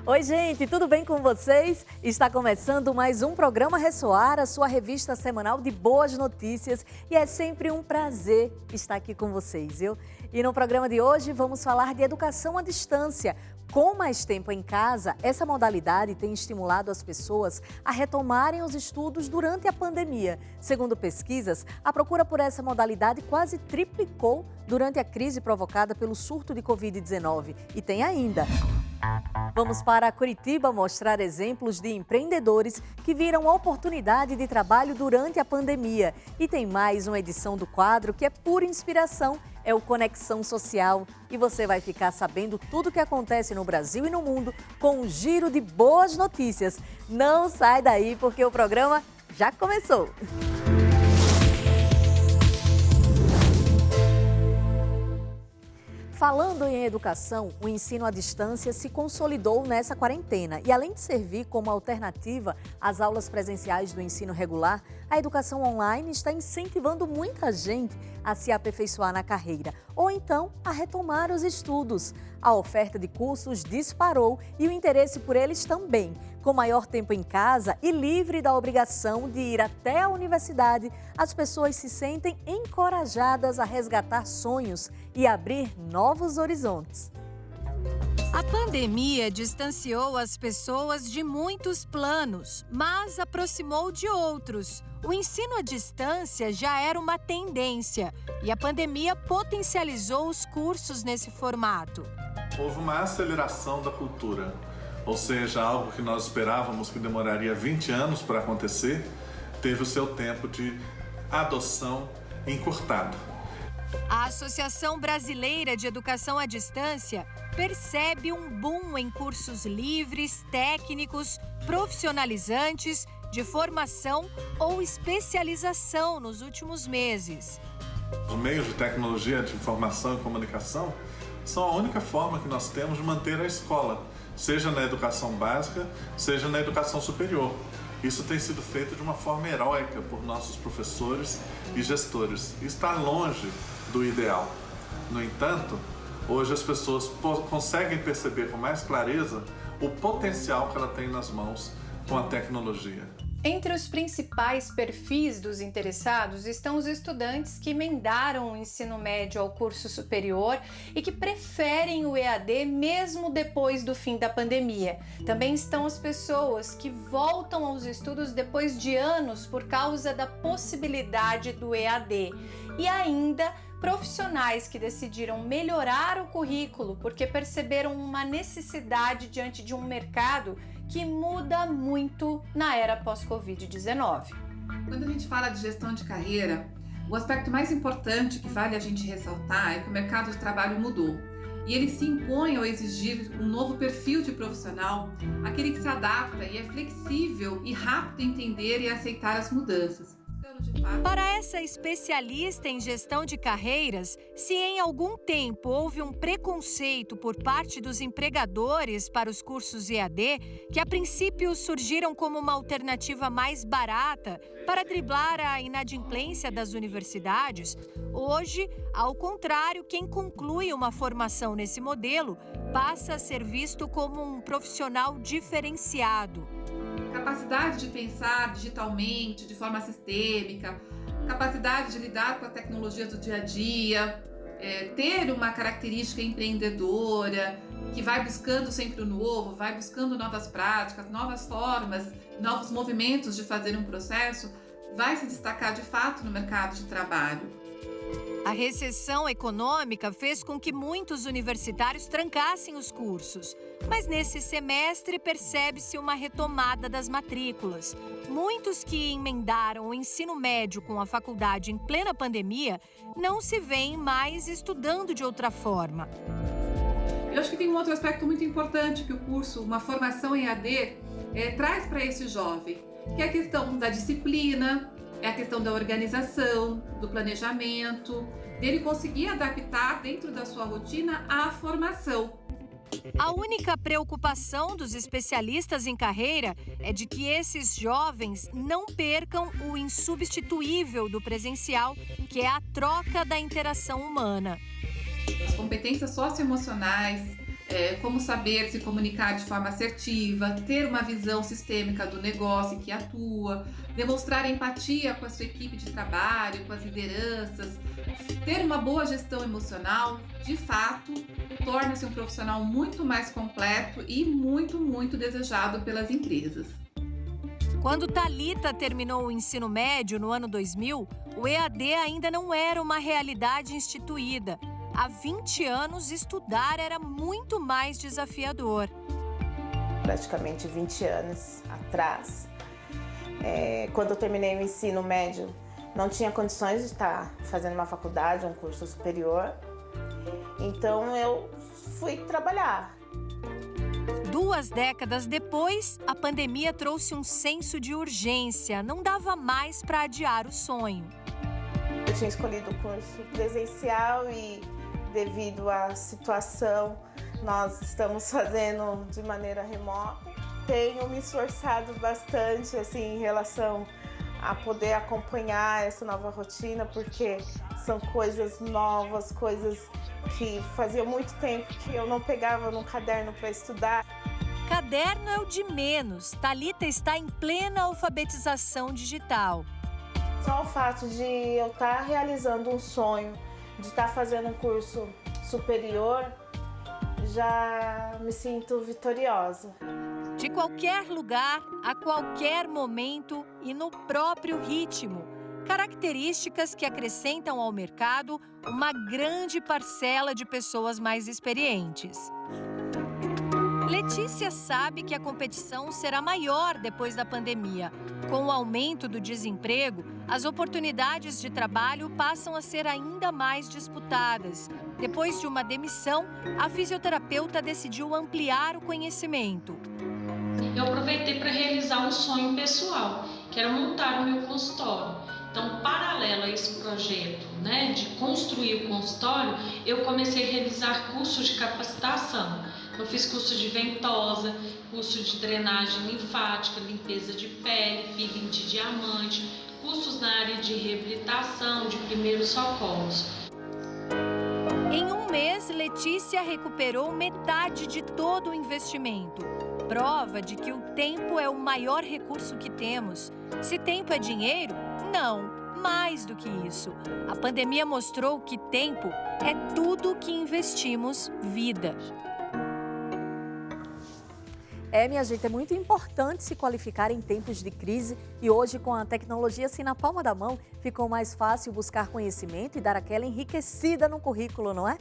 Oi, gente, tudo bem com vocês? Está começando mais um programa Ressoar, a sua revista semanal de boas notícias. E é sempre um prazer estar aqui com vocês, viu? E no programa de hoje vamos falar de educação à distância. Com mais tempo em casa, essa modalidade tem estimulado as pessoas a retomarem os estudos durante a pandemia. Segundo pesquisas, a procura por essa modalidade quase triplicou durante a crise provocada pelo surto de Covid-19. E tem ainda. Vamos para Curitiba mostrar exemplos de empreendedores que viram oportunidade de trabalho durante a pandemia. E tem mais uma edição do quadro que é pura inspiração, é o Conexão Social. E você vai ficar sabendo tudo o que acontece no Brasil e no mundo com um giro de boas notícias. Não sai daí porque o programa já começou! Falando em educação, o ensino à distância se consolidou nessa quarentena e, além de servir como alternativa às aulas presenciais do ensino regular, a educação online está incentivando muita gente a se aperfeiçoar na carreira ou então a retomar os estudos. A oferta de cursos disparou e o interesse por eles também. Com maior tempo em casa e livre da obrigação de ir até a universidade, as pessoas se sentem encorajadas a resgatar sonhos e abrir novos horizontes. A pandemia distanciou as pessoas de muitos planos, mas aproximou de outros. O ensino à distância já era uma tendência e a pandemia potencializou os cursos nesse formato. Houve uma aceleração da cultura, ou seja, algo que nós esperávamos que demoraria 20 anos para acontecer, teve o seu tempo de adoção encurtado. A Associação Brasileira de Educação à Distância percebe um boom em cursos livres, técnicos, profissionalizantes, de formação ou especialização nos últimos meses. Os meios de tecnologia de informação e comunicação são a única forma que nós temos de manter a escola, seja na educação básica, seja na educação superior. Isso tem sido feito de uma forma heróica por nossos professores e gestores. Está longe do ideal. No entanto, hoje as pessoas conseguem perceber com mais clareza o potencial que ela tem nas mãos com a tecnologia. Entre os principais perfis dos interessados estão os estudantes que emendaram o ensino médio ao curso superior e que preferem o EAD mesmo depois do fim da pandemia. Também estão as pessoas que voltam aos estudos depois de anos por causa da possibilidade do EAD. E ainda profissionais que decidiram melhorar o currículo porque perceberam uma necessidade diante de um mercado que muda muito na era pós-Covid-19. Quando a gente fala de gestão de carreira, o aspecto mais importante que vale a gente ressaltar é que o mercado de trabalho mudou. E ele se impõe ao exigir um novo perfil de profissional, aquele que se adapta e é flexível e rápido em entender e aceitar as mudanças. Para essa especialista em gestão de carreiras, se em algum tempo houve um preconceito por parte dos empregadores para os cursos EAD, que a princípio surgiram como uma alternativa mais barata para driblar a inadimplência das universidades, hoje, ao contrário, quem conclui uma formação nesse modelo passa a ser visto como um profissional diferenciado. Capacidade de pensar digitalmente, de forma sistêmica, capacidade de lidar com as tecnologias do dia a dia, ter uma característica empreendedora, que vai buscando sempre o novo, vai buscando novas práticas, novas formas, novos movimentos de fazer um processo, vai se destacar de fato no mercado de trabalho. A recessão econômica fez com que muitos universitários trancassem os cursos. Mas nesse semestre percebe-se uma retomada das matrículas. Muitos que emendaram o ensino médio com a faculdade em plena pandemia não se veem mais estudando de outra forma. Eu acho que tem um outro aspecto muito importante que o curso, uma formação em AD, traz para esse jovem, que é a questão da disciplina, é a questão da organização, do planejamento, dele conseguir adaptar dentro da sua rotina à formação. A única preocupação dos especialistas em carreira é de que esses jovens não percam o insubstituível do presencial, que é a troca da interação humana. As competências socioemocionais, como saber se comunicar de forma assertiva, ter uma visão sistêmica do negócio em que atua, demonstrar empatia com a sua equipe de trabalho, com as lideranças, ter uma boa gestão emocional, de fato, torna-se um profissional muito mais completo e muito, muito desejado pelas empresas. Quando Thalita terminou o ensino médio no ano 2000, o EAD ainda não era uma realidade instituída. Há 20 anos, estudar era muito mais desafiador. Praticamente 20 anos atrás, quando eu terminei o ensino médio, não tinha condições de estar fazendo uma faculdade, um curso superior. Então eu fui trabalhar. 2 décadas depois, a pandemia trouxe um senso de urgência. Não dava mais para adiar o sonho. Eu tinha escolhido o curso presencial e, devido à situação, nós estamos fazendo de maneira remota. Tenho me esforçado bastante assim, em relação a poder acompanhar essa nova rotina, porque são coisas novas, coisas que fazia muito tempo que eu não pegava num caderno para estudar. Caderno é o de menos. Thalita está em plena alfabetização digital. Só o fato de eu estar realizando um sonho, de estar fazendo um curso superior, já me sinto vitoriosa. De qualquer lugar, a qualquer momento e no próprio ritmo. Características que acrescentam ao mercado uma grande parcela de pessoas mais experientes. Letícia sabe que a competição será maior depois da pandemia. Com o aumento do desemprego, as oportunidades de trabalho passam a ser ainda mais disputadas. Depois de uma demissão, a fisioterapeuta decidiu ampliar o conhecimento. Eu aproveitei para realizar um sonho pessoal, que era montar o meu consultório. Então, paralelo a esse projeto, de construir o consultório, eu comecei a realizar cursos de capacitação. Eu fiz curso de ventosa, curso de drenagem linfática, limpeza de pele, peeling de diamante, cursos na área de reabilitação, de primeiros socorros. Em um mês, Letícia recuperou metade de todo o investimento. Prova de que o tempo é o maior recurso que temos. Se tempo é dinheiro, não, mais do que isso. A pandemia mostrou que tempo é tudo que investimos vida. Minha gente, é muito importante se qualificar em tempos de crise e hoje, com a tecnologia assim na palma da mão, ficou mais fácil buscar conhecimento e dar aquela enriquecida no currículo, não é?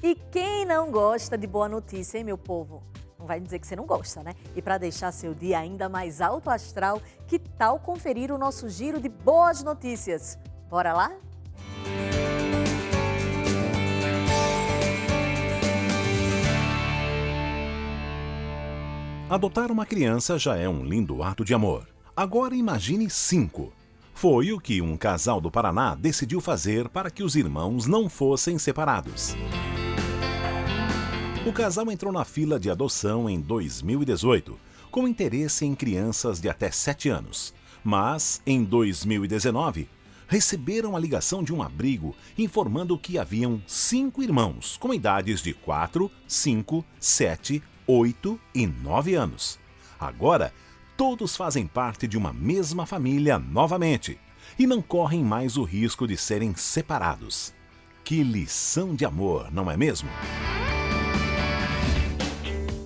E quem não gosta de boa notícia, hein, meu povo? Não vai dizer que você não gosta, né? E para deixar seu dia ainda mais alto astral, que tal conferir o nosso giro de boas notícias? Bora lá? Adotar uma criança já é um lindo ato de amor. Agora imagine 5. Foi o que um casal do Paraná decidiu fazer para que os irmãos não fossem separados. O casal entrou na fila de adoção em 2018, com interesse em crianças de até 7 anos. Mas, em 2019, receberam a ligação de um abrigo informando que haviam 5 irmãos com idades de 4, 5, 7, 8 e 9 anos. Agora, todos fazem parte de uma mesma família novamente e não correm mais o risco de serem separados. Que lição de amor, não é mesmo?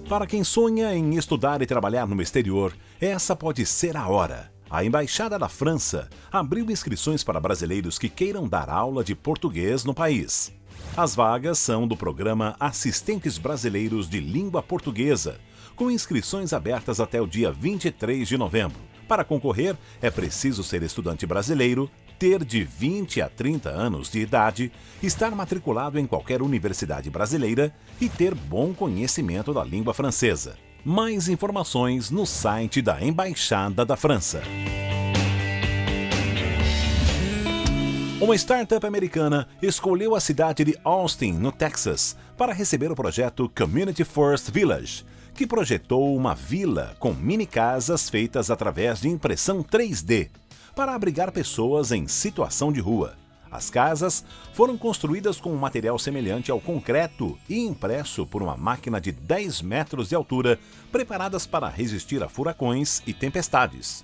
Para quem sonha em estudar e trabalhar no exterior, essa pode ser a hora. A Embaixada da França abriu inscrições para brasileiros que queiram dar aula de português no país. As vagas são do programa Assistentes Brasileiros de Língua Portuguesa, com inscrições abertas até o dia 23 de novembro. Para concorrer, é preciso ser estudante brasileiro, ter de 20 a 30 anos de idade, estar matriculado em qualquer universidade brasileira e ter bom conhecimento da língua francesa. Mais informações no site da Embaixada da França. Uma startup americana escolheu a cidade de Austin, no Texas, para receber o projeto Community First Village, que projetou uma vila com mini-casas feitas através de impressão 3D, para abrigar pessoas em situação de rua. As casas foram construídas com um material semelhante ao concreto e impresso por uma máquina de 10 metros de altura, preparadas para resistir a furacões e tempestades.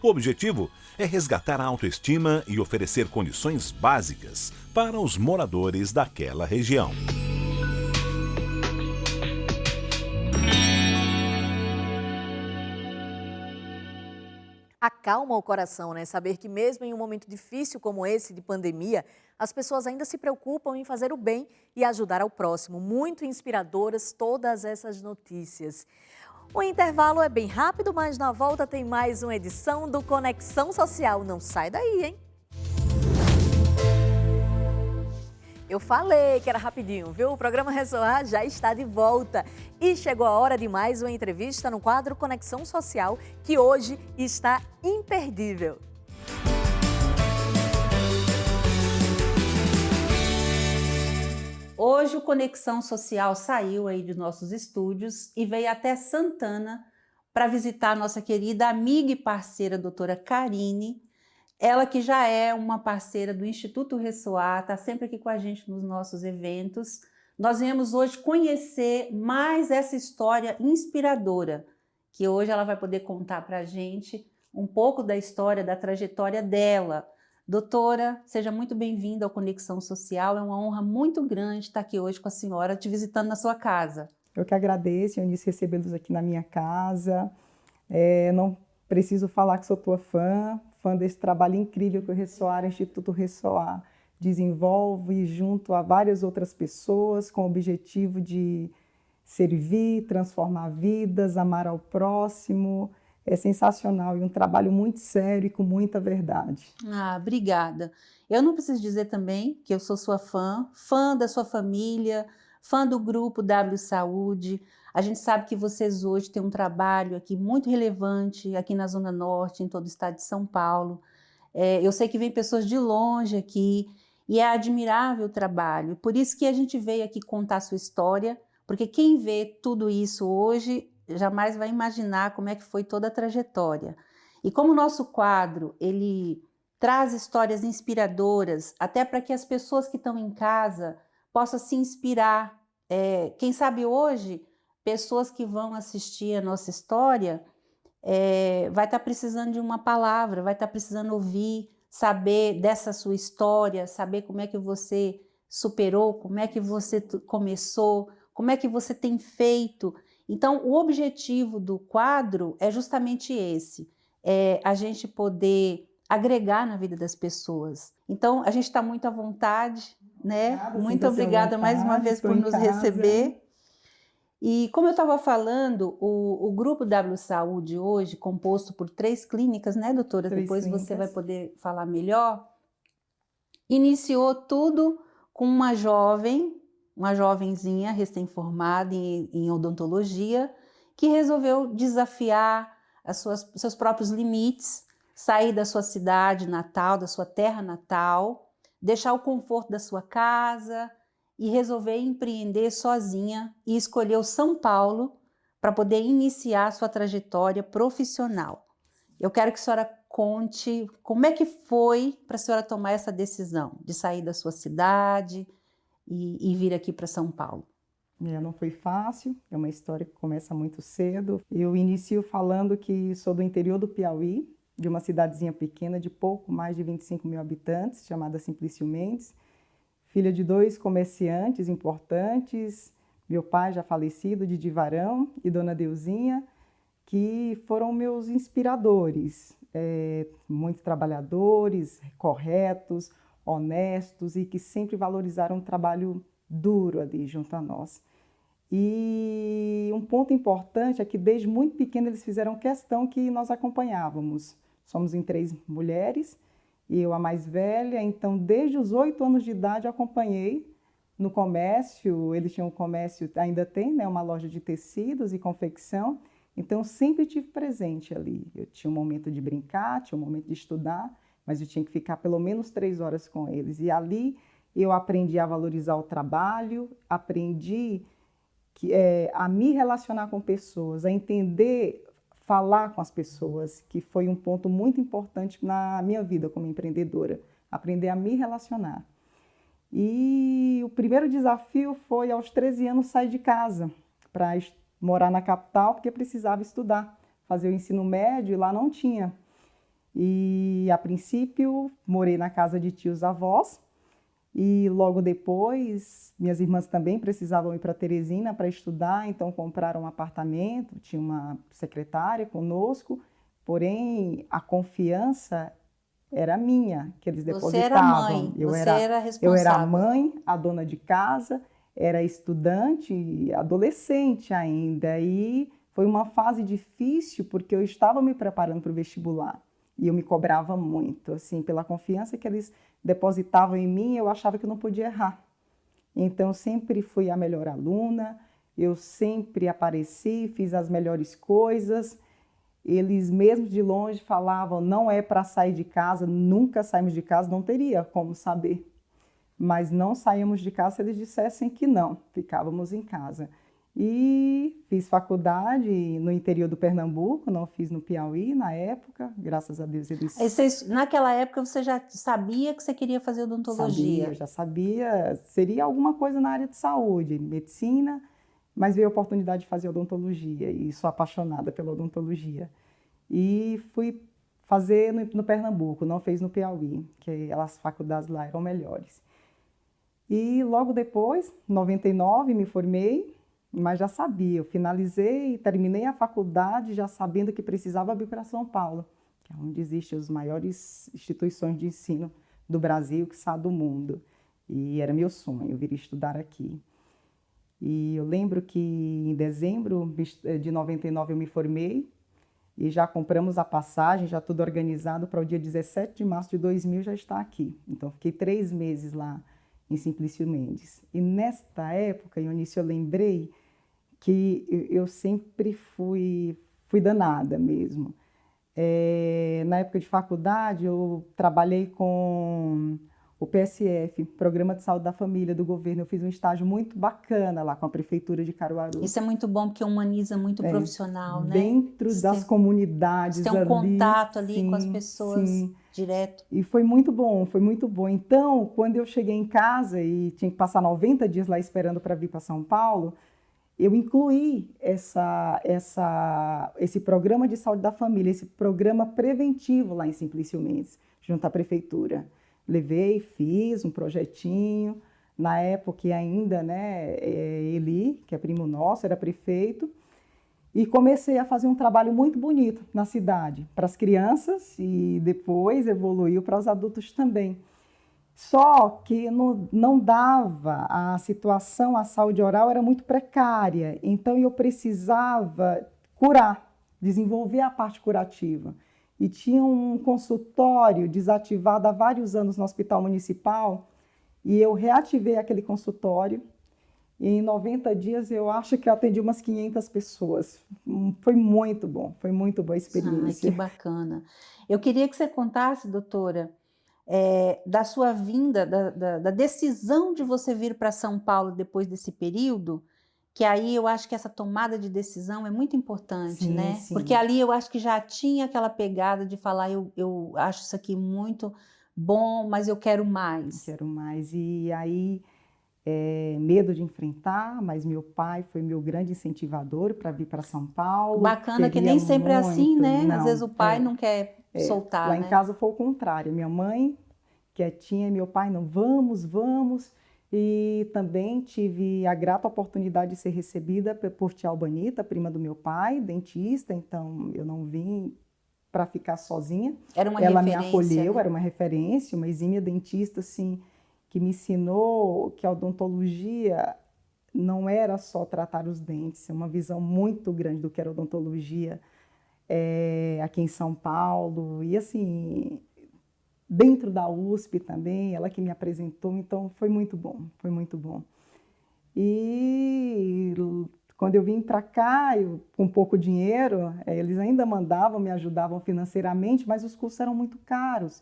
O objetivo é resgatar a autoestima e oferecer condições básicas para os moradores daquela região. Acalma o coração, né? Saber que mesmo em um momento difícil como esse de pandemia, as pessoas ainda se preocupam em fazer o bem e ajudar ao próximo. Muito inspiradoras todas essas notícias. O intervalo é bem rápido, mas na volta tem mais uma edição do Conexão Social. Não sai daí, hein? Eu falei que era rapidinho, viu? O programa Ressoar já está de volta. E chegou a hora de mais uma entrevista no quadro Conexão Social, que hoje está imperdível. Hoje o Conexão Social saiu aí de nossos estúdios e veio até Santana para visitar a nossa querida amiga e parceira, doutora Karine. Ela que já é uma parceira do Instituto Ressoar, está sempre aqui com a gente nos nossos eventos. Nós viemos hoje conhecer mais essa história inspiradora, que hoje ela vai poder contar para a gente um pouco da história, da trajetória dela. Doutora, seja muito bem-vinda ao Conexão Social. É uma honra muito grande estar aqui hoje com a senhora, te visitando na sua casa. Eu que agradeço, Eunice, recebê-los aqui na minha casa. Não preciso falar que sou tua fã desse trabalho incrível que o Ressoar, o Instituto Ressoar, desenvolve junto a várias outras pessoas com o objetivo de servir, transformar vidas, amar ao próximo. É sensacional e um trabalho muito sério e com muita verdade. Obrigada. Eu não preciso dizer também que eu sou sua fã da sua família, fã do grupo W Saúde. A gente sabe que vocês hoje têm um trabalho aqui muito relevante, aqui na Zona Norte, em todo o estado de São Paulo. Eu sei que vem pessoas de longe aqui e é admirável o trabalho. Por isso que a gente veio aqui contar a sua história, porque quem vê tudo isso hoje jamais vai imaginar como é que foi toda a trajetória. E como o nosso quadro, ele traz histórias inspiradoras, até para que as pessoas que estão em casa possam se inspirar. Quem sabe hoje, pessoas que vão assistir a nossa história vai estar precisando de uma palavra, vai estar precisando ouvir, saber dessa sua história, saber como é que você superou, como é que você começou, como é que você tem feito. Então, o objetivo do quadro é justamente esse, a gente poder agregar na vida das pessoas. Então, a gente está muito à vontade, né? Muito obrigada mais uma vez por nos receber. E como eu estava falando, o Grupo W Saúde hoje, composto por 3 clínicas, né, doutora? Depois você vai poder falar melhor. Iniciou tudo com uma jovenzinha recém-formada em odontologia, que resolveu desafiar seus próprios limites, sair da sua cidade natal, da sua terra natal, deixar o conforto da sua casa e resolver empreender sozinha e escolheu São Paulo para poder iniciar sua trajetória profissional. Eu quero que a senhora conte como é que foi para a senhora tomar essa decisão de sair da sua cidade e vir aqui para São Paulo. Não foi fácil, é uma história que começa muito cedo. Eu inicio falando que sou do interior do Piauí, de uma cidadezinha pequena de pouco mais de 25 mil habitantes, chamada Simplício Mendes, filha de 2 comerciantes importantes, meu pai já falecido, Didi Varão, e Dona Deusinha, que foram meus inspiradores, muitos trabalhadores, corretos, honestos e que sempre valorizaram um trabalho duro ali junto a nós. E um ponto importante é que desde muito pequeno eles fizeram questão que nós acompanhávamos. Somos em 3 mulheres e eu a mais velha, então desde os 8 anos de idade eu acompanhei no comércio. Eles tinham um comércio, ainda tem, né, uma loja de tecidos e confecção, então sempre tive presente ali. Eu tinha um momento de brincar, tinha um momento de estudar, mas eu tinha que ficar pelo menos 3 horas com eles. E ali eu aprendi a valorizar o trabalho, aprendi a me relacionar com pessoas, a entender, falar com as pessoas, que foi um ponto muito importante na minha vida como empreendedora. aprender a me relacionar. E o primeiro desafio foi, aos 13 anos, sair de casa para morar na capital, porque precisava estudar, fazer o ensino médio, e lá não tinha. E, a princípio, morei na casa de tios-avós, e logo depois, minhas irmãs também precisavam ir para Teresina para estudar, então compraram um apartamento, tinha uma secretária conosco, porém, a confiança era minha, que eles depositavam. Você era mãe, era responsável. Eu era a mãe, a dona de casa, era estudante, adolescente ainda, e foi uma fase difícil porque eu estava me preparando para o vestibular e eu me cobrava muito, assim, pela confiança que eles depositavam em mim, eu achava que eu não podia errar. Então, eu sempre fui a melhor aluna, eu sempre apareci, fiz as melhores coisas. Eles mesmo de longe falavam, não é para sair de casa, nunca saímos de casa, não teria como saber. Mas não saímos de casa se eles dissessem que não, ficávamos em casa. E fiz faculdade no interior do Pernambuco, não fiz no Piauí na época, graças a Deus eles... Naquela época você já sabia que você queria fazer odontologia? Sabia, eu já sabia, seria alguma coisa na área de saúde, medicina, mas veio a oportunidade de fazer odontologia e sou apaixonada pela odontologia. E fui fazer no Pernambuco, não fez no Piauí, que as faculdades lá eram melhores. E logo depois, em 99, me formei, mas já sabia, eu finalizei e terminei a faculdade já sabendo que precisava vir para São Paulo, que é onde existem as maiores instituições de ensino do Brasil, que do mundo. E era meu sonho vir estudar aqui. E eu lembro que em dezembro de 99 eu me formei e já compramos a passagem, já tudo organizado para o dia 17 de março de 2000 já estar aqui. Então, fiquei 3 meses lá em Simplício Mendes. E nesta época, Eunice, eu lembrei que eu sempre fui danada mesmo. Na época de faculdade, eu trabalhei com o PSF, Programa de Saúde da Família do governo. Eu fiz um estágio muito bacana lá com a Prefeitura de Caruaru. Isso é muito bom, porque humaniza muito o profissional, né? Dentro das comunidades. Você tem um contato ali com as pessoas direto. E foi muito bom, foi muito bom. Então, quando eu cheguei em casa e tinha que passar 90 dias lá esperando para vir para São Paulo, eu incluí esse programa de saúde da família, esse programa preventivo lá em Simplício Mendes, junto à Prefeitura. Levei, fiz um projetinho, na época ainda, né, Eli, que é primo nosso, era prefeito, e comecei a fazer um trabalho muito bonito na cidade, para as crianças e depois evoluiu para os adultos também. Só que não dava, a situação, a saúde oral era muito precária, então eu precisava curar, desenvolver a parte curativa. E tinha um consultório desativado há vários anos no Hospital Municipal, e eu reativei aquele consultório, e em 90 dias eu acho que eu atendi umas 500 pessoas. Foi muito bom, foi muito boa a experiência. Ai, que bacana. Eu queria que você contasse, doutora, da sua vinda, da decisão de você vir para São Paulo depois desse período, que aí eu acho que essa tomada de decisão é muito importante, sim, né? Sim. Porque ali eu acho que já tinha aquela pegada de falar, eu acho isso aqui muito bom, mas eu quero mais. Eu quero mais. E aí, medo de enfrentar, mas meu pai foi meu grande incentivador para vir para São Paulo. Bacana, que nem sempre é assim, né? Não, às vezes o pai não quer soltar, lá né? em casa foi o contrário. Minha mãe, quietinha, e meu pai, não, vamos. E também tive a grata oportunidade de ser recebida por tia Albanita, prima do meu pai, dentista, então eu não vim para ficar sozinha. Era uma Ela referência, me acolheu, né? Era uma referência, uma exímia dentista, assim, que me ensinou que a odontologia não era só tratar os dentes, é uma visão muito grande do que era odontologia aqui em São Paulo, e assim, dentro da USP também, ela que me apresentou, então foi muito bom, foi muito bom. E quando eu vim para cá, com pouco dinheiro, eles ainda me ajudavam financeiramente, mas os cursos eram muito caros,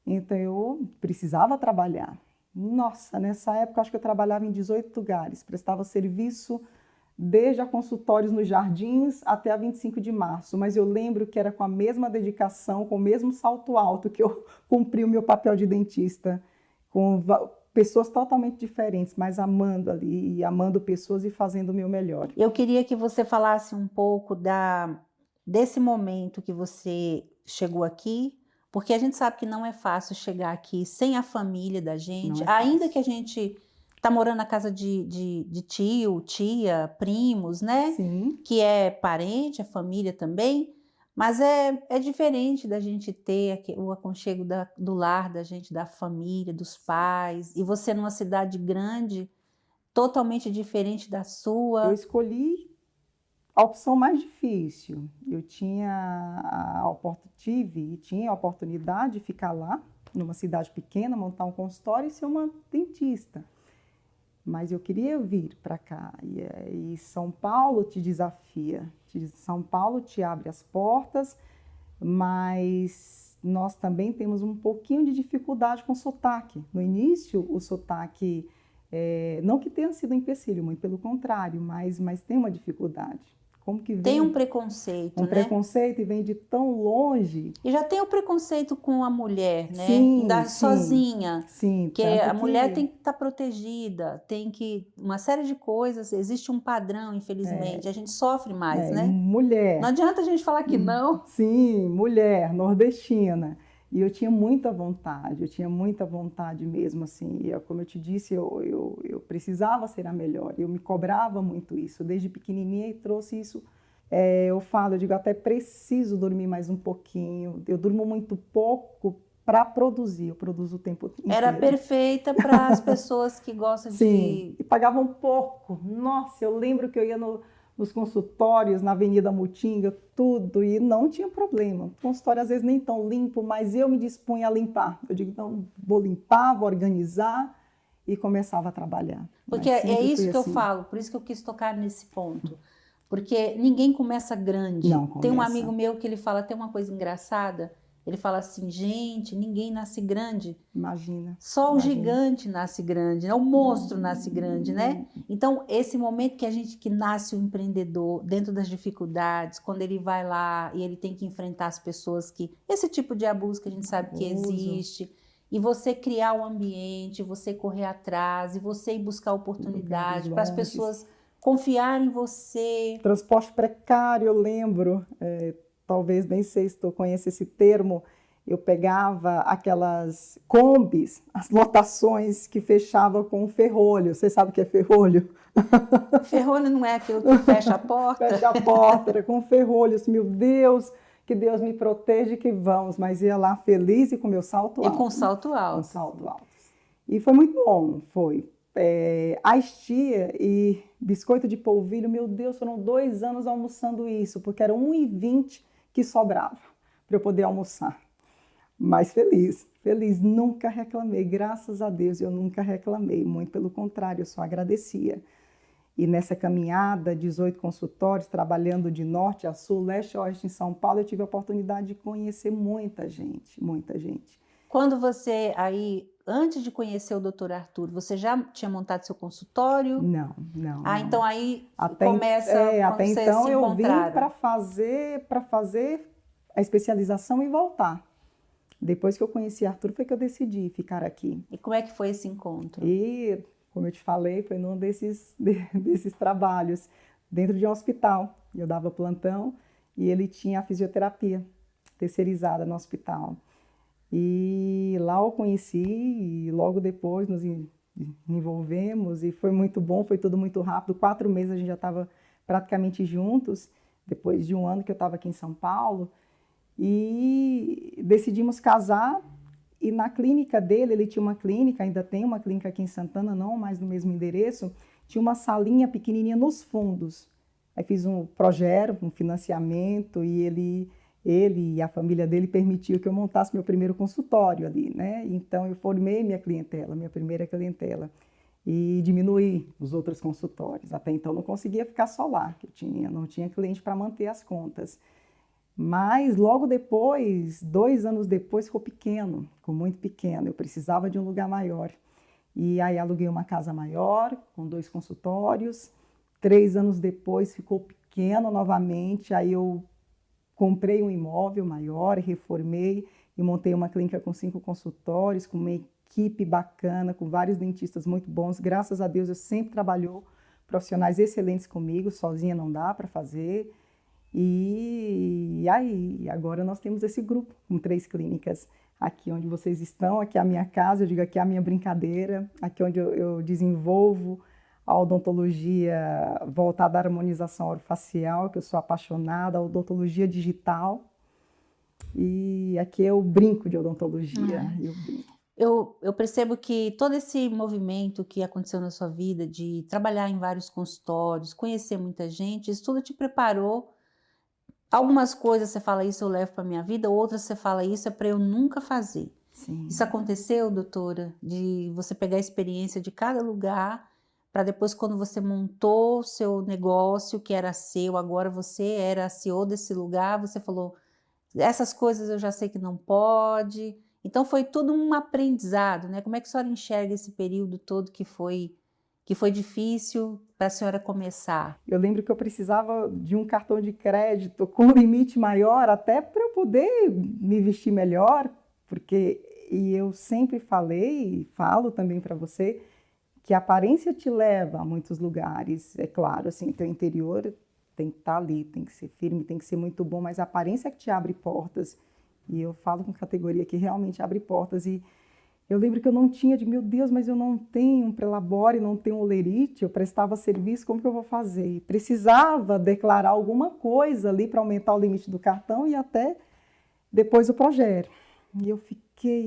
então eu precisava trabalhar. Nossa, nessa época acho que eu trabalhava em 18 lugares, prestava serviço desde a consultórios nos Jardins até a 25 de março, mas eu lembro que era com a mesma dedicação, com o mesmo salto alto que eu cumpri o meu papel de dentista, com pessoas totalmente diferentes, mas amando ali, e amando pessoas e fazendo o meu melhor. Eu queria que você falasse um pouco desse momento que você chegou aqui, porque a gente sabe que não é fácil chegar aqui sem a família da gente, ainda que a gente está morando na casa de tio, tia, primos, né? Sim. Que é parente, é família também, mas é diferente da gente ter o aconchego do lar, da gente, da família, dos pais, e você numa cidade grande, totalmente diferente da sua. Eu escolhi a opção mais difícil. Eu tinha a oportunidade de ficar lá, numa cidade pequena, montar um consultório e ser uma dentista. Mas eu queria vir para cá. E São Paulo te desafia. São Paulo te abre as portas, mas nós também temos um pouquinho de dificuldade com o sotaque. No início, o sotaque, não que tenha sido um empecilho, muito pelo contrário, mas tem uma dificuldade. Como que vem? Tem um preconceito, né? Preconceito e vem de tão longe. E já tem o preconceito com a mulher, né? Sim, sozinha. Sim. Que a mulher tem que estar protegida, tem que... Uma série de coisas, existe um padrão, infelizmente. A gente sofre mais, né? Mulher. Não adianta a gente falar que não. Sim, mulher, nordestina. E eu tinha muita vontade mesmo, assim. E, como eu te disse, eu precisava ser a melhor. Eu me cobrava muito isso, desde pequenininha, e trouxe isso. Eu digo, até preciso dormir mais um pouquinho. Eu durmo muito pouco para produzir, eu produzo o tempo inteiro. Era perfeita para as pessoas que gostam Sim, e pagavam pouco. Nossa, eu lembro que eu ia nos consultórios, na Avenida Mutinga, tudo, e não tinha problema. O consultório, às vezes, nem tão limpo, mas eu me dispunha a limpar. Eu digo, então, vou limpar, vou organizar, e começava a trabalhar. Porque é isso que eu falo, por isso que eu quis tocar nesse ponto. Porque ninguém começa grande. Não começa. Tem um amigo meu que ele fala, tem uma coisa engraçada, ele fala assim, gente, ninguém nasce grande. Imagina. Só o gigante nasce grande, né? O monstro nasce grande, né? Então, esse momento que nasce o empreendedor, dentro das dificuldades, quando ele vai lá e ele tem que enfrentar as pessoas esse tipo de abuso que a gente sabe que existe, e você criar o ambiente, você correr atrás, e você ir buscar oportunidade para as pessoas confiarem em você. Transporte precário, eu lembro, talvez nem sei se tu conhece esse termo, eu pegava aquelas combis, as lotações que fechavam com ferrolho. Você sabe o que é ferrolho? Ferrolho não é aquilo que fecha a porta? Fecha a porta, era com ferrolho. Meu Deus, que Deus me proteja, que vamos. Mas ia lá feliz e com meu salto alto. E com salto alto. Com salto alto. E foi muito bom, foi. A estia e biscoito de polvilho, meu Deus, foram 2 anos almoçando isso, porque era 1,20 que sobrava para eu poder almoçar. Mas feliz, nunca reclamei, graças a Deus eu nunca reclamei, muito pelo contrário, eu só agradecia. E nessa caminhada, 18 consultórios, trabalhando de norte a sul, leste a oeste em São Paulo, eu tive a oportunidade de conhecer muita gente, muita gente. Quando você antes de conhecer o Dr. Arthur, você já tinha montado seu consultório? Não. Então aí até começa até então eu vim para fazer a especialização e voltar. Depois que eu conheci Arthur, foi que eu decidi ficar aqui. E como é que foi esse encontro? E, como eu te falei, foi num desses trabalhos, dentro de um hospital. Eu dava plantão e ele tinha a fisioterapia terceirizada no hospital. E lá eu conheci e logo depois nos envolvemos e foi muito bom, foi tudo muito rápido. 4 meses a gente já estava praticamente juntos, depois de 1 ano que eu estava aqui em São Paulo. E decidimos casar e na clínica dele, ele tinha uma clínica, ainda tem uma clínica aqui em Santana, não mais no mesmo endereço, tinha uma salinha pequenininha nos fundos. Aí fiz um projeto, um financiamento e ele e a família dele permitiu que eu montasse meu primeiro consultório ali, né? Então eu formei minha primeira clientela e diminuí os outros consultórios. Até então não conseguia ficar só lá, não tinha cliente para manter as contas. Mas logo depois, 2 anos depois, ficou muito pequeno. Eu precisava de um lugar maior. E aí aluguei uma casa maior, com 2 consultórios. 3 anos depois ficou pequeno novamente, aí eu comprei um imóvel maior, reformei e montei uma clínica com 5 consultórios, com uma equipe bacana, com vários dentistas muito bons. Graças a Deus eu sempre trabalhou profissionais excelentes comigo, sozinha não dá para fazer. E aí, agora nós temos esse grupo com 3 clínicas. Aqui onde vocês estão, aqui é a minha casa, eu digo aqui é a minha brincadeira, aqui onde eu desenvolvo a odontologia voltada à harmonização orofacial, que eu sou apaixonada, a odontologia digital. E aqui eu brinco de odontologia. Eu percebo que todo esse movimento que aconteceu na sua vida, de trabalhar em vários consultórios, conhecer muita gente, isso tudo te preparou. Algumas coisas você fala, isso eu levo para a minha vida, outras você fala, isso é para eu nunca fazer. Sim. Isso aconteceu, doutora, de você pegar a experiência de cada lugar, para depois, quando você montou seu negócio, que era seu, agora você era a CEO desse lugar, você falou, essas coisas eu já sei que não pode. Então foi tudo um aprendizado, né? Como é que a senhora enxerga esse período todo que foi difícil para a senhora começar? Eu lembro que eu precisava de um cartão de crédito com um limite maior, até para eu poder me vestir melhor, e eu sempre falei, e falo também para você, que a aparência te leva a muitos lugares. É claro, assim, teu interior tem que estar ali, tem que ser firme, tem que ser muito bom, mas a aparência é que te abre portas. E eu falo com categoria que realmente abre portas. E eu lembro que eu não tinha, meu Deus, mas eu não tenho um prelabore, não tenho um olerite, eu prestava serviço, como que eu vou fazer? E precisava declarar alguma coisa ali para aumentar o limite do cartão e até depois o Progero. E eu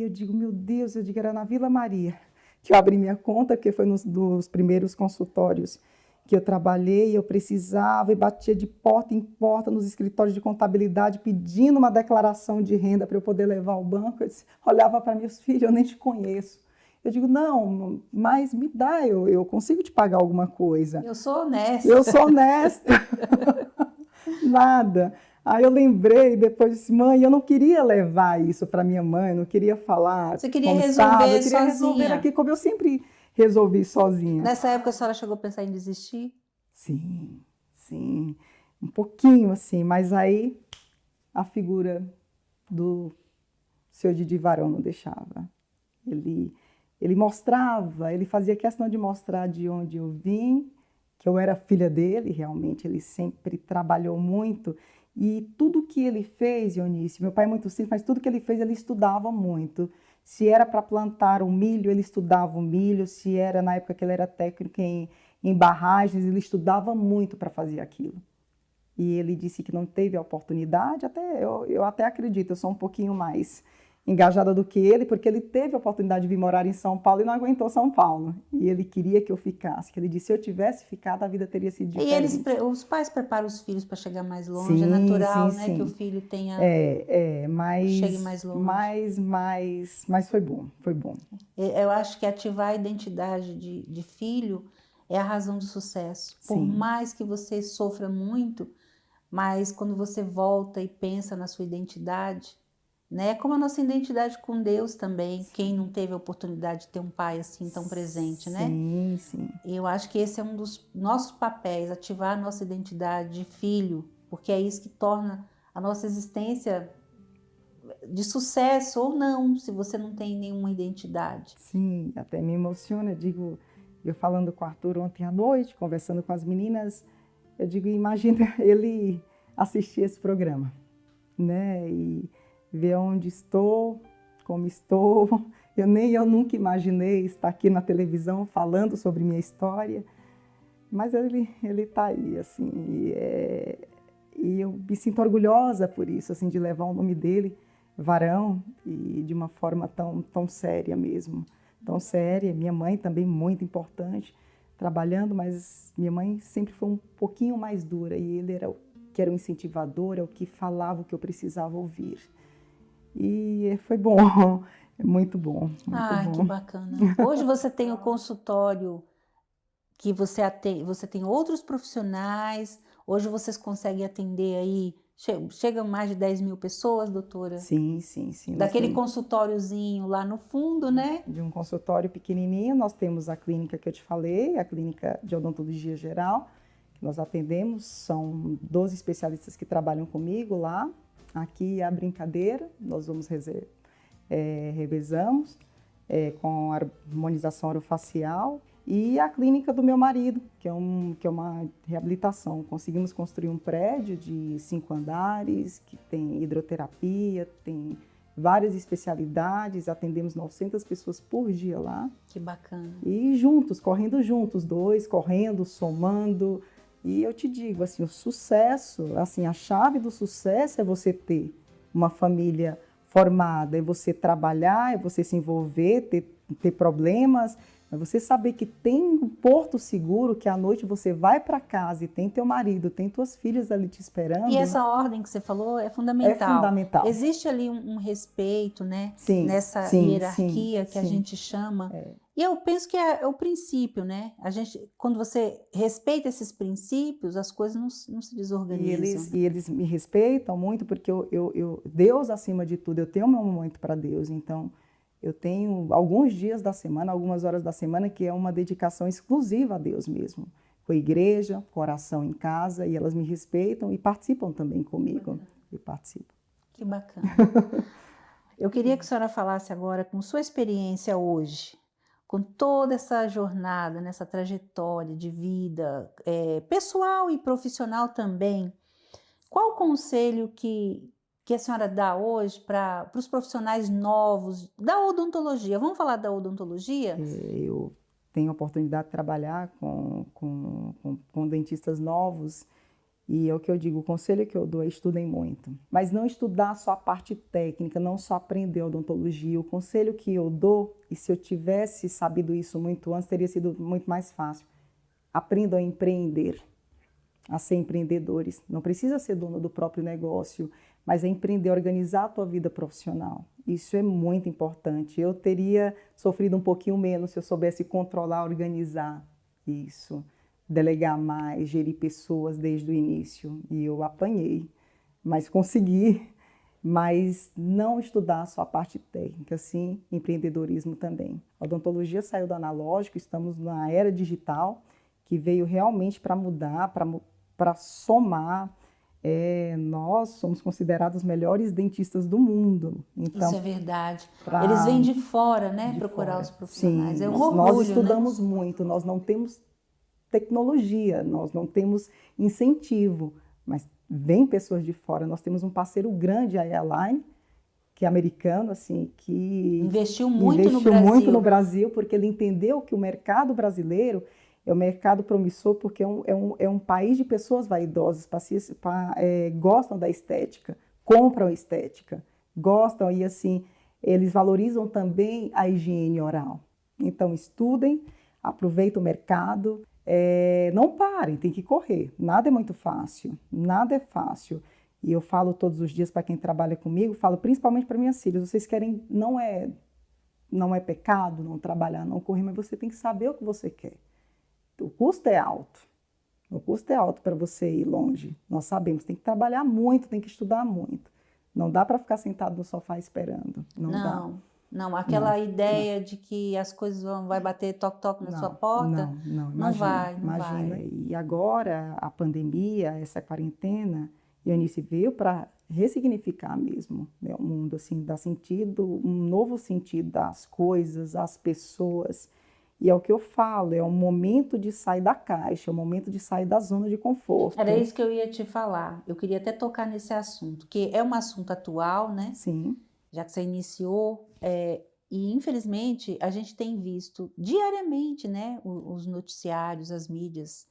digo, meu Deus, era na Vila Maria que eu abri minha conta, porque foi dos primeiros consultórios que eu trabalhei, eu precisava e batia de porta em porta nos escritórios de contabilidade pedindo uma declaração de renda para eu poder levar ao banco. Eu olhava para meus filhos, eu nem te conheço. Eu digo, não, mas me dá, eu consigo te pagar alguma coisa. Eu sou honesta. Eu sou honesta. Nada. Aí eu lembrei, depois disse, mãe, eu não queria levar isso para minha mãe, eu não queria falar. Você queria resolver eu queria resolver aqui como eu sempre resolvi sozinha. Nessa época a senhora chegou a pensar em desistir? Sim, um pouquinho assim, mas aí a figura do seu Didi Varão não deixava. Ele mostrava, ele fazia questão de mostrar de onde eu vim, que eu era filha dele, realmente, ele sempre trabalhou muito. E tudo que ele fez, Eunice, meu pai é muito simples, mas tudo que ele fez, ele estudava muito. Se era para plantar o milho, ele estudava o milho. Se era na época que ele era técnico em barragens, ele estudava muito para fazer aquilo. E ele disse que não teve a oportunidade, eu até acredito, eu sou um pouquinho mais engajada do que ele, porque ele teve a oportunidade de vir morar em São Paulo e não aguentou São Paulo. E ele queria que eu ficasse, que ele disse, se eu tivesse ficado, a vida teria sido diferente. E os pais preparam os filhos para chegar mais longe, sim, é natural, sim, né, sim. Que o filho tenha... chegue mais longe. Mas foi bom, foi bom. Eu acho que ativar a identidade de filho é a razão do sucesso. Por mais que você sofra muito, mas quando você volta e pensa na sua identidade, né? Como a nossa identidade com Deus também, quem não teve a oportunidade de ter um pai assim tão presente, né? Sim. Eu acho que esse é um dos nossos papéis, ativar a nossa identidade de filho, porque é isso que torna a nossa existência de sucesso ou não, se você não tem nenhuma identidade. Sim, até me emociona, eu falando com o Arthur ontem à noite, conversando com as meninas, eu digo, imagina ele assistir esse programa, né? E ver onde estou, como estou. Eu nunca imaginei estar aqui na televisão falando sobre minha história, mas ele está aí, assim, e eu me sinto orgulhosa por isso, assim, de levar o nome dele, Varão, e de uma forma tão séria mesmo, tão séria. Minha mãe também muito importante, trabalhando, mas minha mãe sempre foi um pouquinho mais dura, e ele era o que era o incentivador, é o que falava o que eu precisava ouvir. E foi bom, muito bom. Muito bom. Que bacana. Hoje você tem o consultório que você tem outros profissionais, hoje vocês conseguem atender aí, chegam mais de 10 mil pessoas, doutora? Sim. Daquele consultóriozinho lá no fundo, né? De um consultório pequenininho, nós temos a clínica que eu te falei, a clínica de odontologia geral, Nós atendemos, são 12 especialistas que trabalham comigo lá. Aqui é a brincadeira, nós vamos revezamos com a harmonização orofacial e a clínica do meu marido, que é uma reabilitação. Conseguimos construir um prédio de 5 andares, que tem hidroterapia, tem várias especialidades, atendemos 900 pessoas por dia lá. Que bacana. E juntos, correndo juntos, 2, correndo, somando. E eu te digo, assim, o sucesso, assim, a chave do sucesso é você ter uma família formada, é você trabalhar, é você se envolver, ter problemas, é você saber que tem um porto seguro, que à noite você vai para casa e tem teu marido, tem tuas filhas ali te esperando. E essa ordem que você falou é fundamental. É fundamental. Existe ali um respeito, né? Sim, nessa sim, hierarquia que a gente chama. E eu penso que é o princípio, né? Quando você respeita esses princípios, as coisas não se desorganizam. E eles me respeitam muito, porque Deus acima de tudo, eu tenho meu momento para Deus. Então, eu tenho alguns dias da semana, algumas horas da semana, que é uma dedicação exclusiva a Deus mesmo. Com a igreja, com oração em casa, e elas me respeitam e participam também comigo. E participam. Que bacana. Eu queria que a senhora falasse agora, com sua experiência hoje, com toda essa jornada, nessa trajetória de vida pessoal e profissional também, qual o conselho que a senhora dá hoje para os profissionais novos da odontologia? Vamos falar da odontologia? Eu tenho a oportunidade de trabalhar com dentistas novos e é o que eu digo, o conselho que eu dou é estudem muito. Mas não estudar só a parte técnica, não só aprender odontologia. O conselho que eu dou, e se eu tivesse sabido isso muito antes, teria sido muito mais fácil. Aprendam a empreender, a ser empreendedores. Não precisa ser dono do próprio negócio, mas é empreender, organizar a tua vida profissional. Isso é muito importante. Eu teria sofrido um pouquinho menos se eu soubesse controlar, organizar isso, delegar mais, gerir pessoas desde o início. E eu apanhei, mas consegui. Mas não estudar só a parte técnica, sim, empreendedorismo também. A odontologia saiu do analógico, estamos na era digital, que veio realmente para mudar, para somar. Nós somos considerados os melhores dentistas do mundo. Então, isso é verdade. Eles vêm de fora, né, procurar os profissionais. Sim, é um orgulho, nós estudamos muito, nós não temos tecnologia, nós não temos incentivo, mas vem pessoas de fora. Nós temos um parceiro grande, a Airline, que é americano, assim, que investiu muito no Brasil, porque ele entendeu que o mercado brasileiro é um mercado promissor, porque é um país de pessoas vaidosas, gostam da estética, compram estética, gostam e, assim, eles valorizam também a higiene oral. Então, estudem, aproveitem o mercado, não parem, tem que correr. Nada é muito fácil, nada é fácil. E eu falo todos os dias para quem trabalha comigo, falo principalmente para minhas filhas, vocês querem, não é pecado não trabalhar, não correr, mas você tem que saber o que você quer. O custo é alto. O custo é alto para você ir longe. Nós sabemos, tem que trabalhar muito, tem que estudar muito. Não dá para ficar sentado no sofá esperando. Não, aquela ideia de que as coisas vai bater toque-toque na sua porta, não vai. E agora, a pandemia, essa quarentena, Eunice veio para ressignificar mesmo, né, o mundo, assim, dar sentido, um novo sentido das coisas, às pessoas. E é o que eu falo, é o momento de sair da caixa, é o momento de sair da zona de conforto. Era isso que eu ia te falar. Eu queria até tocar nesse assunto, que é um assunto atual, né? Sim. Já que você iniciou, e infelizmente a gente tem visto diariamente, né, os noticiários, as mídias,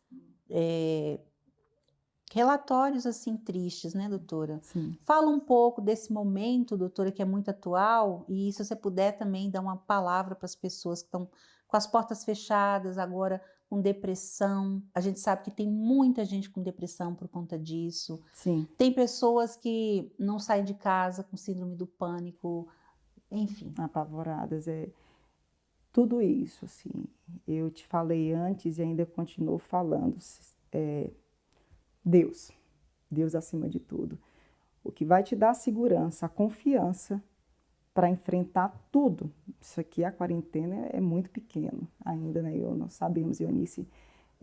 relatórios assim tristes, né, doutora? Sim. Fala um pouco desse momento, doutora, que é muito atual, e se você puder também dar uma palavra para as pessoas que estão com as portas fechadas agora, com depressão. A gente sabe que tem muita gente com depressão por conta disso. Sim. Tem pessoas que não saem de casa com síndrome do pânico, enfim. Apavoradas, tudo isso, assim. Eu te falei antes e ainda continuo falando. Deus acima de tudo. O que vai te dar a segurança, a confiança para enfrentar tudo. Isso aqui, a quarentena é muito pequeno ainda, né? Nós sabemos, Eunice,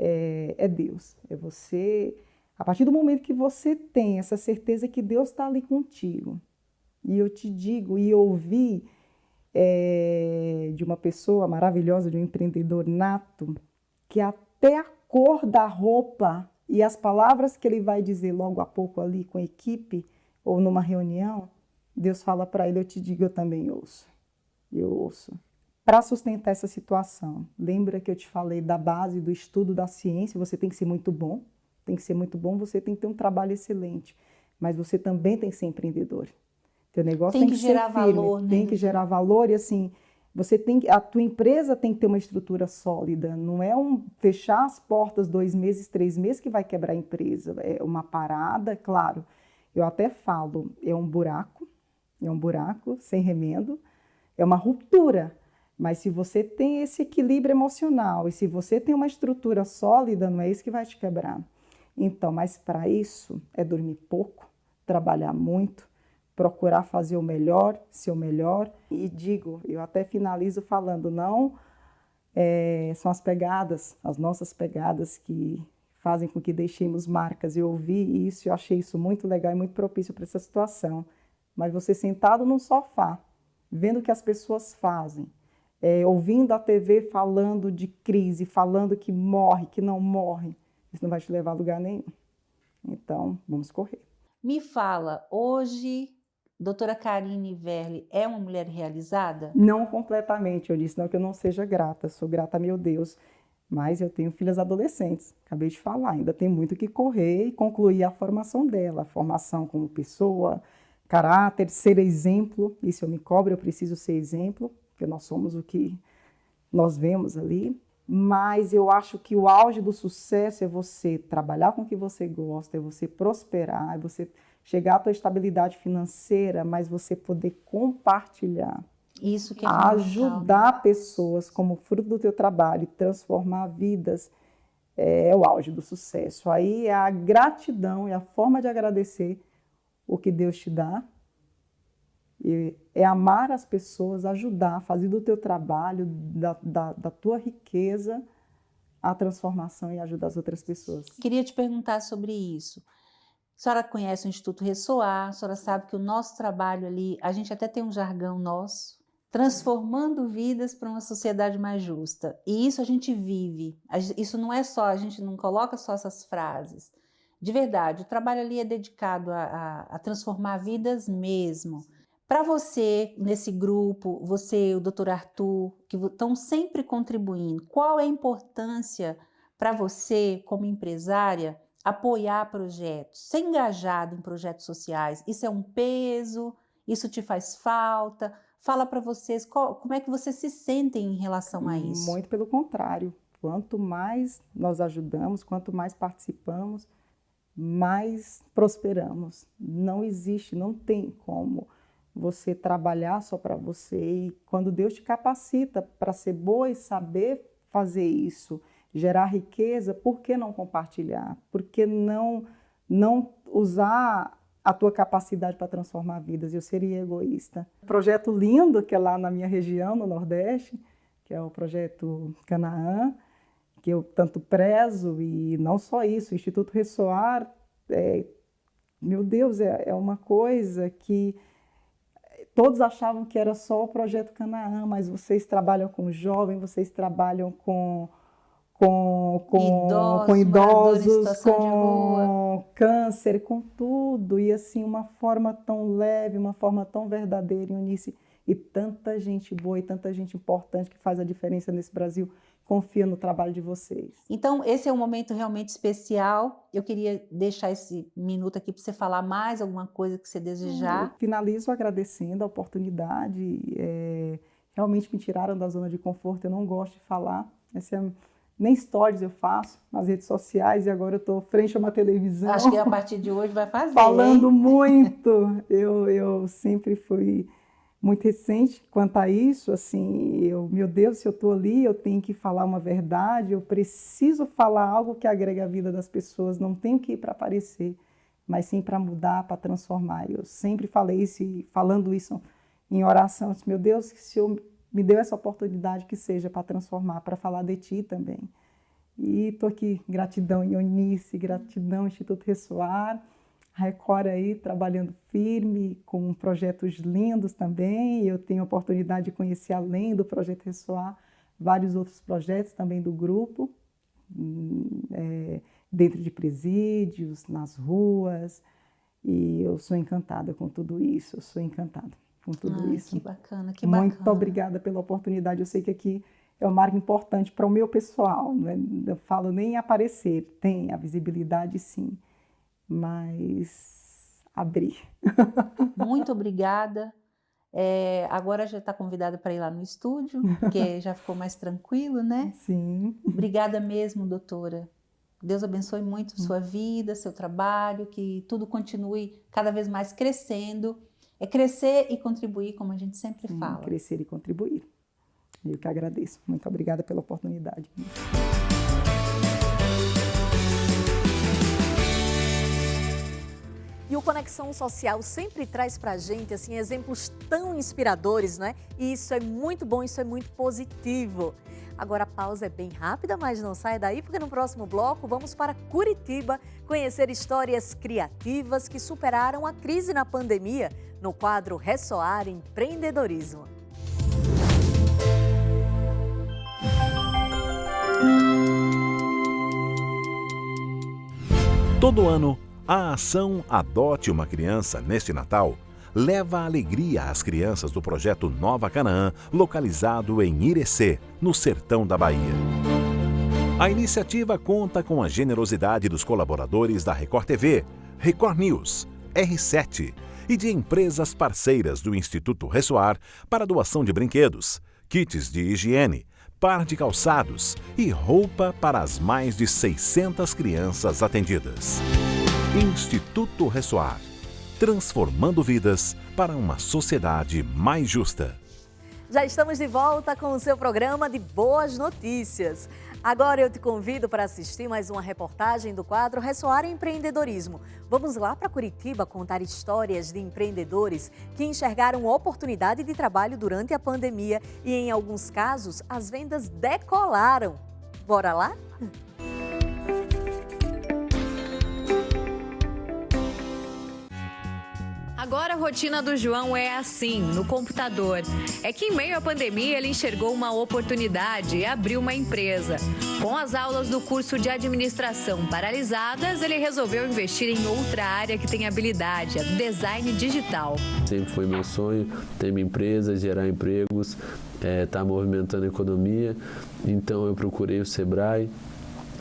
é Deus. É você, a partir do momento que você tem essa certeza que Deus está ali contigo. E eu te digo, e ouvi de uma pessoa maravilhosa, de um empreendedor nato, que até a cor da roupa e as palavras que ele vai dizer logo a pouco ali com a equipe ou numa reunião, Deus fala para ele, eu te digo, eu também ouço. Eu ouço. Para sustentar essa situação, lembra que eu te falei da base do estudo da ciência, você tem que ser muito bom, você tem que ter um trabalho excelente, mas você também tem que ser empreendedor. Teu negócio tem que gerar ser firme, valor, né? Tem que gerar valor e assim, a tua empresa tem que ter uma estrutura sólida, não é fechar as portas 2 meses, 3 meses que vai quebrar a empresa, é uma parada, claro. Eu até falo, é um buraco sem remendo, é uma ruptura, mas se você tem esse equilíbrio emocional e se você tem uma estrutura sólida, não é isso que vai te quebrar. Então, mas para isso é dormir pouco, trabalhar muito, procurar fazer o melhor, ser o melhor. E digo, eu até finalizo falando, não são as nossas pegadas que fazem com que deixemos marcas. Eu ouvi isso, eu achei isso muito legal e muito propício para essa situação. Mas você sentado num sofá, vendo o que as pessoas fazem, ouvindo a TV falando de crise, falando que morre, que não morre, isso não vai te levar a lugar nenhum. Então, vamos correr. Me fala, hoje, doutora Karine Verli é uma mulher realizada? Não completamente, eu disse não que eu não seja grata, sou grata a meu Deus, mas eu tenho filhas adolescentes, acabei de falar, ainda tem muito que correr e concluir a formação dela, a formação como pessoa, caráter, ser exemplo, isso eu me cobro, eu preciso ser exemplo, porque nós somos o que nós vemos ali, mas eu acho que o auge do sucesso é você trabalhar com o que você gosta, é você prosperar, é você chegar à tua estabilidade financeira, mas você poder compartilhar. Isso que é ajudar pessoas como fruto do teu trabalho e transformar vidas é o auge do sucesso. Aí é a gratidão, é a forma de agradecer o que Deus te dá, é amar as pessoas, ajudar, fazer do teu trabalho, da tua riqueza, a transformação e ajudar as outras pessoas. Queria te perguntar sobre isso. A senhora conhece o Instituto Ressoar, a senhora sabe que o nosso trabalho ali, a gente até tem um jargão nosso, transformando vidas para uma sociedade mais justa. E isso a gente vive. Isso não é só, a gente não coloca só essas frases. De verdade, o trabalho ali é dedicado a transformar vidas mesmo. Para você, nesse grupo, você e o Dr. Arthur, que estão sempre contribuindo, qual é a importância para você, como empresária, apoiar projetos, ser engajado em projetos sociais? Isso é um peso? Isso te faz falta? Fala para vocês como é que vocês se sentem em relação a isso. Muito pelo contrário. Quanto mais nós ajudamos, quanto mais participamos, mais prosperamos. Não existe, não tem como você trabalhar só para você. E quando Deus te capacita para ser boa e saber fazer isso, gerar riqueza, por que não compartilhar? Por que não usar a tua capacidade para transformar vidas? Eu seria egoísta. Um projeto lindo que é lá na minha região, no Nordeste, que é o projeto Canaã, que eu tanto prezo, e não só isso, o Instituto Ressoar, meu Deus, é uma coisa que todos achavam que era só o projeto Canaã, mas vocês trabalham com jovens, vocês trabalham com idosos, com câncer, com tudo, e assim, uma forma tão leve, uma forma tão verdadeira, Eunice, e tanta gente boa e tanta gente importante que faz a diferença nesse Brasil, confia no trabalho de vocês. Então, esse é um momento realmente especial. Eu queria deixar esse minuto aqui para você falar mais alguma coisa que você desejar. Eu finalizo agradecendo a oportunidade. Realmente me tiraram da zona de conforto, eu não gosto de falar. Nem stories eu faço nas redes sociais e agora eu estou frente a uma televisão. Acho que a partir de hoje vai fazer. Falando muito. Eu sempre fui muito recente quanto a isso, assim, meu Deus, se eu estou ali, eu tenho que falar uma verdade, eu preciso falar algo que agrega a vida das pessoas, não tenho que ir para aparecer, mas sim para mudar, para transformar. Eu sempre falei isso, e falando isso em oração, eu disse, meu Deus, se eu me deu essa oportunidade, que seja para transformar, para falar de Ti também. E estou aqui, gratidão Ionice, gratidão Instituto Ressoar, a Record aí trabalhando firme, com projetos lindos também. Eu tenho a oportunidade de conhecer, além do Projeto Ressoar, vários outros projetos também do grupo, dentro de presídios, nas ruas, e eu sou encantada com tudo isso, eu sou encantada com tudo isso. Que bacana, que Muito bacana. obrigada pela oportunidade, eu sei que aqui é uma marca importante para o meu pessoal, não é? Eu falo nem em aparecer, tem a visibilidade sim, mas abrir. Muito obrigada. Agora já está convidada para ir lá no estúdio, porque já ficou mais tranquilo, né? Sim. Obrigada mesmo, doutora. Deus abençoe muito sua vida, seu trabalho, que tudo continue cada vez mais crescendo. É crescer e contribuir, como a gente sempre fala. Crescer e contribuir. Eu que agradeço. Muito obrigada pela oportunidade. E o Conexão Social sempre traz pra gente assim, exemplos tão inspiradores, né? E isso é muito bom, isso é muito positivo. Agora a pausa é bem rápida, mas não sai daí, porque no próximo bloco vamos para Curitiba conhecer histórias criativas que superaram a crise na pandemia no quadro Ressoar Empreendedorismo. Todo ano, a ação Adote uma Criança neste Natal leva alegria às crianças do projeto Nova Canaã, localizado em Irecê, no sertão da Bahia. A iniciativa conta com a generosidade dos colaboradores da Record TV, Record News, R7 e de empresas parceiras do Instituto Ressoar para doação de brinquedos, kits de higiene, par de calçados e roupa para as mais de 600 crianças atendidas. Instituto Ressoar, transformando vidas para uma sociedade mais justa. Já estamos de volta com o seu programa de Boas Notícias. Agora eu te convido para assistir mais uma reportagem do quadro Ressoar Empreendedorismo. Vamos lá para Curitiba contar histórias de empreendedores que enxergaram oportunidade de trabalho durante a pandemia e, em alguns casos, as vendas decolaram. Bora lá? Agora a rotina do João é assim, no computador. É que em meio à pandemia ele enxergou uma oportunidade e abriu uma empresa. Com as aulas do curso de administração paralisadas, ele resolveu investir em outra área que tem habilidade, a design digital. Sempre foi meu sonho ter minha empresa, gerar empregos, estar movimentando a economia. Então eu procurei o Sebrae.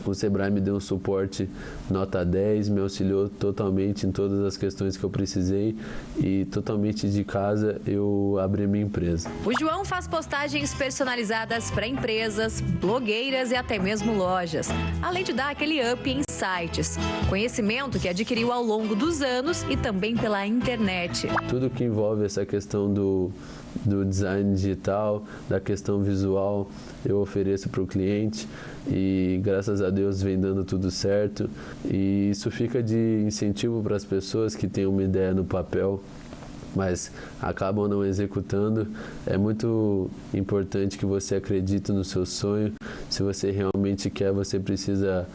O Sebrae me deu um suporte nota 10, me auxiliou totalmente em todas as questões que eu precisei e totalmente de casa eu abri minha empresa. O João faz postagens personalizadas para empresas, blogueiras e até mesmo lojas, além de dar aquele up em sites. Conhecimento que adquiriu ao longo dos anos e também pela internet. Tudo que envolve essa questão do design digital, da questão visual, eu ofereço para o cliente e graças a Deus vem dando tudo certo e isso fica de incentivo para as pessoas que têm uma ideia no papel, mas acabam não executando. É muito importante que você acredite no seu sonho. Se você realmente quer, você precisa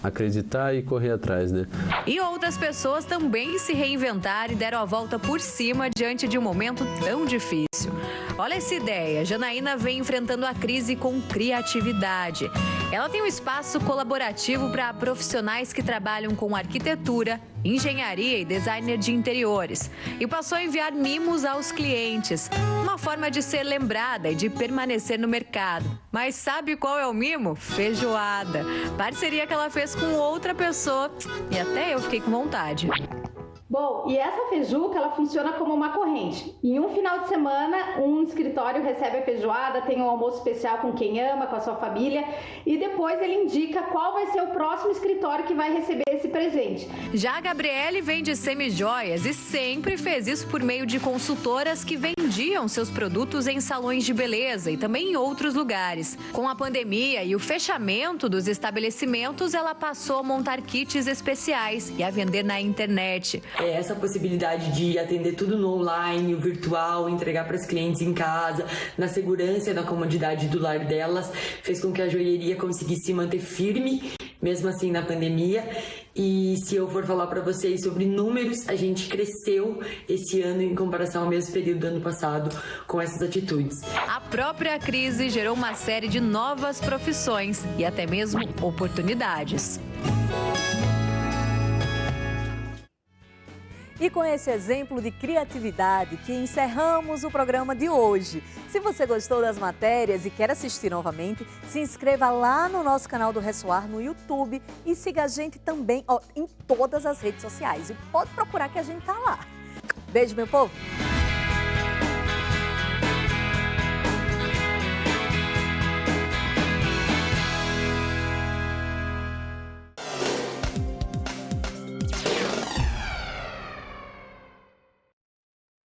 acreditar e correr atrás, né? E outras pessoas também se reinventaram e deram a volta por cima diante de um momento tão difícil. Olha essa ideia, Janaína vem enfrentando a crise com criatividade. Ela tem um espaço colaborativo para profissionais que trabalham com arquitetura, engenharia e designer de interiores. E passou a enviar mimos aos clientes, uma forma de ser lembrada e de permanecer no mercado. Mas sabe qual é o mimo? Feijoada. Parceria que ela fez com outra pessoa e até eu fiquei com vontade. Bom, e essa feijuca, ela funciona como uma corrente. Em um final de semana, um escritório recebe a feijoada, tem um almoço especial com quem ama, com a sua família, e depois ele indica qual vai ser o próximo escritório que vai receber esse presente. Já a Gabriele vende semijoias e sempre fez isso por meio de consultoras que vendiam seus produtos em salões de beleza e também em outros lugares. Com a pandemia e o fechamento dos estabelecimentos, ela passou a montar kits especiais e a vender na internet. essa possibilidade de atender tudo no online, o virtual, entregar para as clientes em casa, na segurança e na comodidade do lar delas, fez com que a joalheria conseguisse se manter firme, mesmo assim na pandemia. E se eu for falar para vocês sobre números, a gente cresceu esse ano em comparação ao mesmo período do ano passado com essas atitudes. A própria crise gerou uma série de novas profissões e até mesmo oportunidades. E com esse exemplo de criatividade que encerramos o programa de hoje. Se você gostou das matérias e quer assistir novamente, se inscreva lá no nosso canal do Ressoar no YouTube e siga a gente também em todas as redes sociais. E pode procurar que a gente tá lá. Beijo, meu povo!